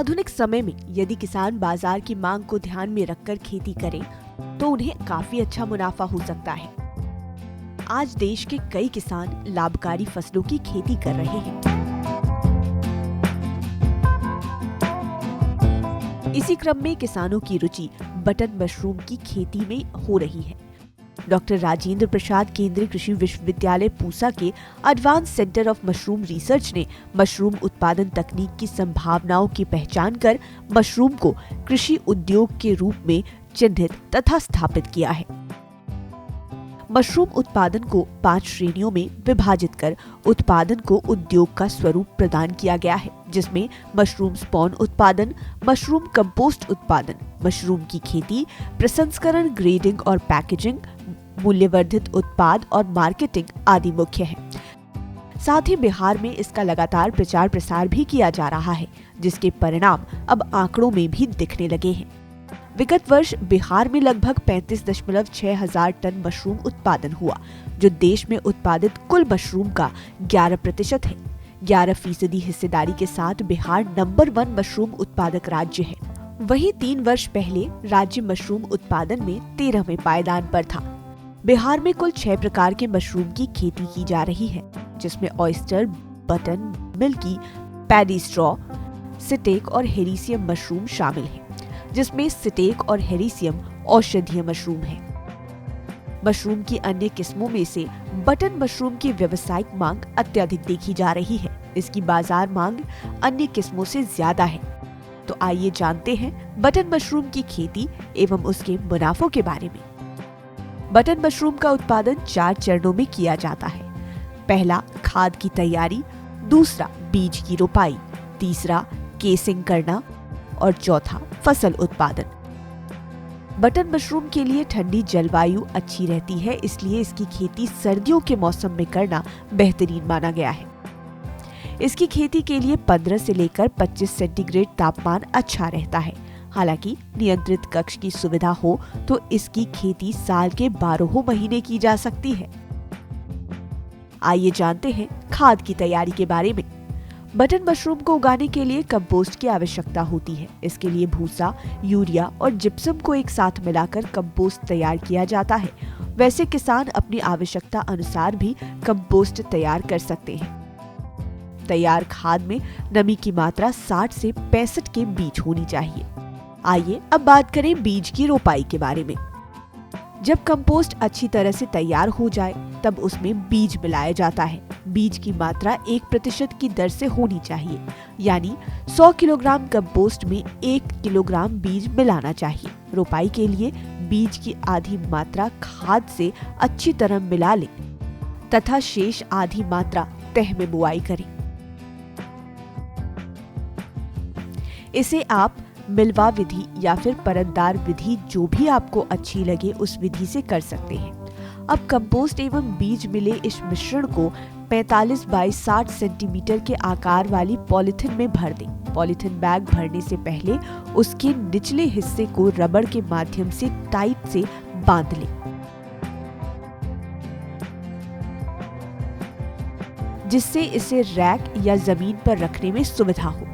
आधुनिक समय में यदि किसान बाजार की मांग को ध्यान में रखकर खेती करें तो उन्हें काफी अच्छा मुनाफा हो सकता है। आज देश के कई किसान लाभकारी फसलों की खेती कर रहे हैं। इसी क्रम में किसानों की रुचि बटन मशरूम की खेती में हो रही है। डॉक्टर राजेंद्र प्रसाद केंद्रीय कृषि विश्वविद्यालय पूसा के advance centre of mushroom research ने मशरूम उत्पादन तकनीक की संभावनाओं की पहचान कर मशरूम को कृषि उद्योग के रूप में चिन्हित तथा स्थापित किया है। मशरूम उत्पादन को 5 श्रेणियों में विभाजित कर उत्पादन को उद्योग का स्वरूप प्रदान किया गया है, जिसमें मशरूम स्पॉन उत्पादन, मशरूम कंपोस्ट उत्पादन, मशरूम की खेती, प्रसंस्करण, ग्रेडिंग और पैकेजिंग, मूल्यवर्धित उत्पाद और मार्केटिंग आदि मुख्य है। साथ ही बिहार में इसका लगातार प्रचार प्रसार भी किया जा रहा है, जिसके परिणाम अब आंकड़ों में भी दिखने लगे हैं। विगत वर्ष बिहार में लगभग 35.6 हजार टन मशरूम उत्पादन हुआ, जो देश में उत्पादित कुल मशरूम का 11% है। 11% हिस्सेदारी के साथ बिहार नंबर 1 मशरूम उत्पादक राज्य है। वहीं 3 वर्ष पहले राज्य मशरूम उत्पादन में 13वें पायदान पर था। बिहार में कुल 6 प्रकार के मशरूम की खेती की जा रही है, जिसमें oyster, button, milky, paddy straw, shiitake और हेरिसियम मशरूम शामिल है, जिसमें सिटेक और हेरिसियम औषधीय मशरूम है। मशरूम की अन्य किस्मों में से बटन मशरूम की व्यावसायिक मांग अत्यधिक देखी जा रही है। इसकी बाजार मांग अन्य किस्मों से ज्यादा है। तो आइए जानते हैं बटन मशरूम की खेती एवं उसके मुनाफों के बारे में। बटन मशरूम का उत्पादन 4 चरणों में किया जाता है। पहला, खाद की तैयारी, दूसरा, बीज की रोपाई, तीसरा, केसिंग करना और चौथा, फसल उत्पादन। बटन मशरूम के लिए ठंडी जलवायु अच्छी रहती है, इसलिए इसकी खेती सर्दियों के मौसम में करना बेहतरीन माना गया है। इसकी खेती के लिए 15 से लेकर 25 सेंटीग्रेड तापमान अच्छा रहता है। हालांकि नियंत्रित कक्ष की सुविधा हो तो इसकी खेती साल के 12 महीने की जा सकती है। आइए जानते हैं खाद की तैयारी के बारे में। बटन मशरूम को उगाने के लिए कंपोस्ट की आवश्यकता होती है। इसके लिए भूसा, यूरिया और जिप्सम को एक साथ मिलाकर कंपोस्ट तैयार किया जाता है। वैसे किसान अपनी आवश्यकता अनुसार भी कंपोस्ट तैयार कर सकते हैं। तैयार खाद में नमी की मात्रा 60 से 65 के बीच होनी चाहिए। आइए अब बात करें बीज की रोपाई के बारे में। जब कंपोस्ट अच्छी तरह से तैयार हो जाए तब उसमें बीज मिलाया जाता है। बीज की मात्रा 1% की दर से होनी चाहिए, यानी 100 किलोग्राम कंपोस्ट में 1 किलोग्राम बीज मिलाना चाहिए। रोपाई के लिए बीज की आधी मात्रा खाद से अच्छी तरह मिला लें तथा शेष आधी मात्रा तह में बुआई करें। इसे आप मिलवा विधि या फिर परतदार विधि, जो भी आपको अच्छी लगे उस विधि से कर सकते हैं। अब कंपोस्ट एवं बीज मिले इस मिश्रण को 45 बाई 60 सेंटीमीटर के आकार वाली पॉलिथीन में भर दें। पॉलिथीन बैग भरने से पहले उसके निचले हिस्से को रबड़ के माध्यम से टाइट से बांध लें, जिससे इसे रैक या जमीन पर रखने में सुविधा हो।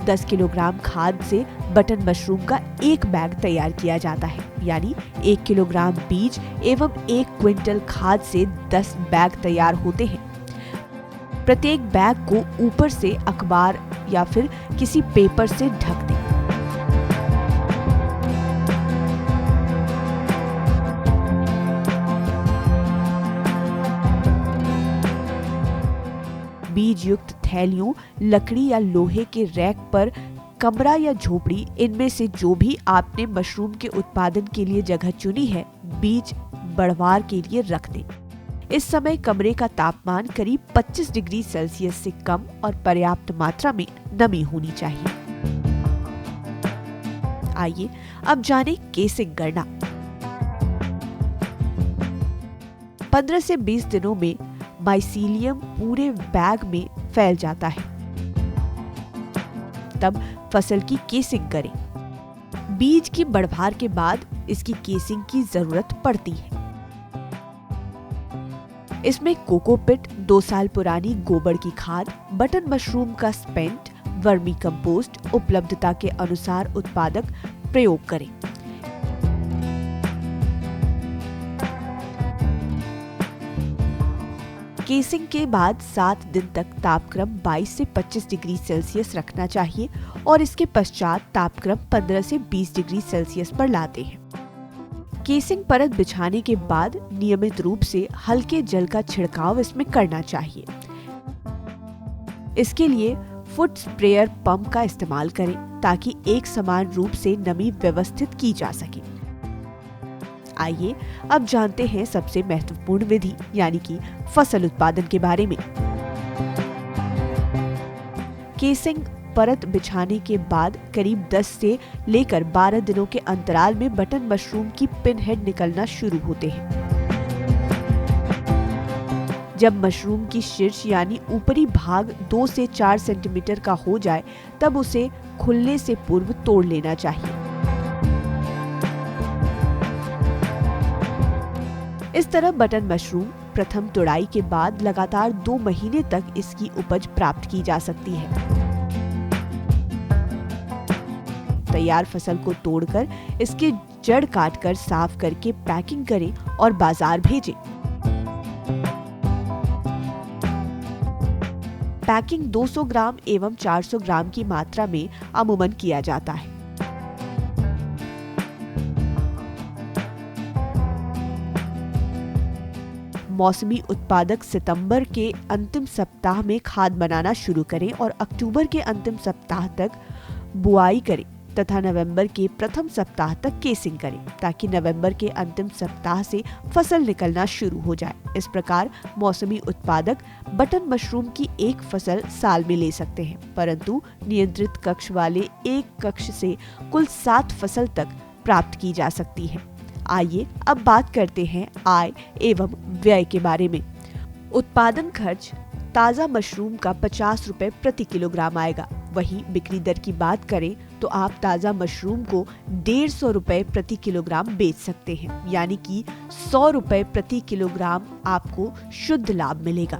10 किलोग्राम खाद से बटन मशरूम का 1 बैग तैयार किया जाता है, यानी 1 किलोग्राम बीज एवं 1 क्विंटल खाद से 10 बैग तैयार होते हैं। प्रत्येक बैग को ऊपर से अखबार या फिर किसी पेपर से ढक दें। बीज युक्त थैलियों, लकड़ी या लोहे के रैक पर कमरा या झोपड़ी, इनमें से जो भी आपने मशरूम के उत्पादन के लिए जगह चुनी है, बीज बढ़वार के लिए रख दें। इस समय कमरे का तापमान करीब 25 डिग्री सेल्सियस से कम और पर्याप्त मात्रा में नमी होनी चाहिए। आइए अब जानें केसिंग करना। 15 से 20 दिनों में माइसीलियम पूरे बैग में फैल जाता है। तब फसल की केसिंग करें। बीज की बढ़वार के बाद इसकी केसिंग की जरूरत पड़ती है। इसमें कोकोपिट, 2 साल पुरानी गोबर की खाद, बटन मशरूम का स्पेंट, वर्मी कंपोस्ट उपलब्धता के अनुसार उत्पादक प्रयोग करें। केसिंग के बाद 7 दिन तक तापक्रम 22 से 25 डिग्री सेल्सियस रखना चाहिए और इसके पश्चात तापक्रम 15 से 20 डिग्री सेल्सियस पर लाते हैं। केसिंग परत बिछाने के बाद नियमित रूप से हल्के जल का छिड़काव इसमें करना चाहिए। इसके लिए फुट स्प्रेयर पंप का इस्तेमाल करें ताकि एक समान रूप से नमी व्यवस्थित की जा सके। आइए अब जानते हैं सबसे महत्वपूर्ण विधि यानी कि फसल उत्पादन के बारे में। केसिंग परत बिछाने के बाद करीब 10 से लेकर 12 दिनों के अंतराल में बटन मशरूम की पिन हेड निकलना शुरू होते हैं। जब मशरूम की शीर्ष यानी ऊपरी भाग 2 से 4 सेंटीमीटर का हो जाए तब उसे खुलने से पूर्व तोड़ लेना चाहिए। इस तरह बटन मशरूम प्रथम तुड़ाई के बाद लगातार 2 महीने तक इसकी उपज प्राप्त की जा सकती है। तैयार फसल को तोड़कर इसके जड़ काटकर साफ करके पैकिंग करें और बाजार भेजें। पैकिंग 200 ग्राम एवं 400 ग्राम की मात्रा में अमूमन किया जाता है। मौसमी उत्पादक सितंबर के अंतिम सप्ताह में खाद बनाना शुरू करें और अक्टूबर के अंतिम सप्ताह तक बुआई करें तथा नवंबर के प्रथम सप्ताह तक केसिंग करें ताकि नवंबर के अंतिम सप्ताह से फसल निकलना शुरू हो जाए। इस प्रकार मौसमी उत्पादक बटन मशरूम की एक फसल साल में ले सकते हैं, परंतु नियंत्रित कक्ष वाले एक कक्ष से कुल 7 फसल तक प्राप्त की जा सकती है। आइए अब बात करते हैं आय एवं व्यय के बारे में। उत्पादन खर्च ताजा मशरूम का 50 रुपए प्रति किलोग्राम आएगा। वहीं बिक्री दर की बात करें तो आप ताजा मशरूम को 150 रुपए प्रति किलोग्राम बेच सकते हैं, यानी कि 100 रुपए प्रति किलोग्राम आपको शुद्ध लाभ मिलेगा।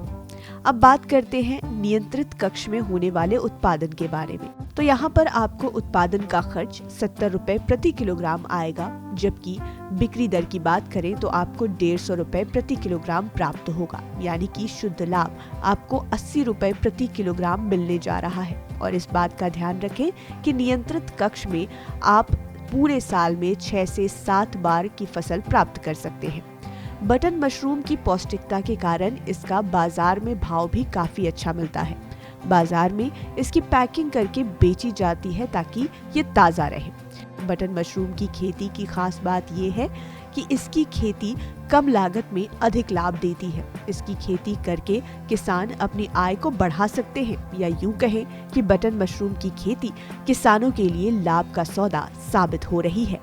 अब बात करते हैं नियंत्रित कक्ष में होने वाले उत्पादन के बारे में। तो यहाँ पर आपको उत्पादन का खर्च 70 रुपए प्रति किलोग्राम आएगा, जबकि बिक्री दर की बात करें तो आपको 150 रुपए प्रति किलोग्राम प्राप्त होगा, यानी कि शुद्ध लाभ आपको 80 रुपए प्रति किलोग्राम मिलने जा रहा है। और इस बात का ध्यान रखें कि नियंत्रित कक्ष में आप पूरे साल में 6 से 7 बार की फसल प्राप्त कर सकते हैं। बटन मशरूम की पौष्टिकता के कारण इसका बाजार में भाव भी काफी अच्छा मिलता है। बाजार में इसकी पैकिंग करके बेची जाती है ताकि ये ताज़ा रहे। बटन मशरूम की खेती की खास बात यह है कि इसकी खेती कम लागत में अधिक लाभ देती है। इसकी खेती करके किसान अपनी आय को बढ़ा सकते हैं, या यूं कहें कि बटन मशरूम की खेती किसानों के लिए लाभ का सौदा साबित हो रही है।